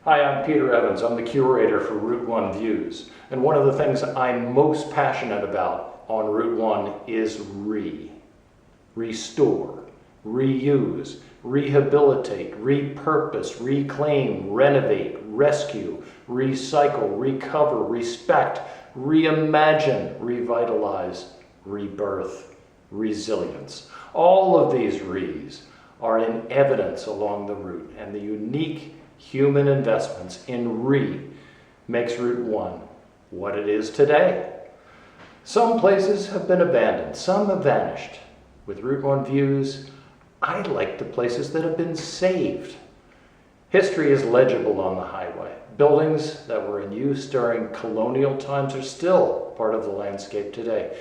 Hi, I'm Peter Evans. I'm the curator for Route 1 Views. And one of the things I'm most passionate about on Route 1 is restore, reuse, rehabilitate, repurpose, reclaim, renovate, rescue, recycle, recover, respect, reimagine, revitalize, rebirth, resilience. All of these re's are in evidence along the route, and the unique human investments in makes Route 1 what it is today. Some places have been abandoned, some have vanished. With Route 1 Views, I like the places that have been saved. History is legible on the highway. Buildings that were in use during colonial times are still part of the landscape today.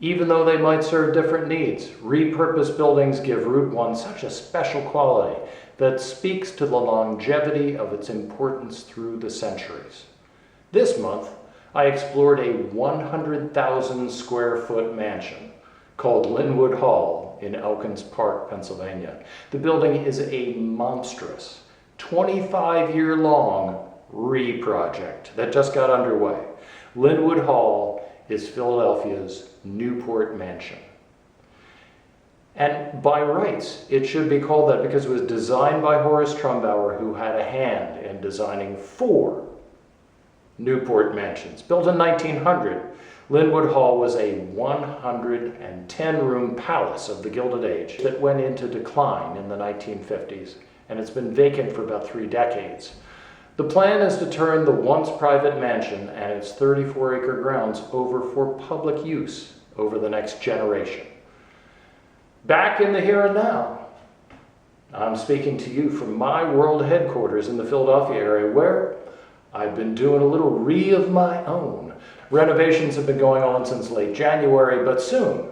Even though they might serve different needs, repurposed buildings give Route 1 such a special quality that speaks to the longevity of its importance through the centuries. This month, I explored a 100,000 square foot mansion called Linwood Hall in Elkins Park, Pennsylvania. The building is a monstrous 25-year-long project that just got underway. Linwood Hall is Philadelphia's Newport Mansion. And by rights, it should be called that because it was designed by Horace Trumbauer, who had a hand in designing 4 Newport mansions. Built in 1900, Linwood Hall was a 110-room palace of the Gilded Age that went into decline in the 1950s, and it's been vacant for about 3 decades. The plan is to turn the once private mansion and its 34-acre grounds over for public use over the next generation. Back in the here and now, I'm speaking to you from my world headquarters in the Philadelphia area, where I've been doing a little of my own. Renovations have been going on since late January, but soon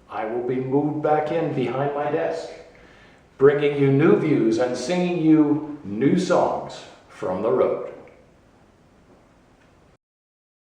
I will be moved back in behind my desk, bringing you new views and singing you new songs from the road.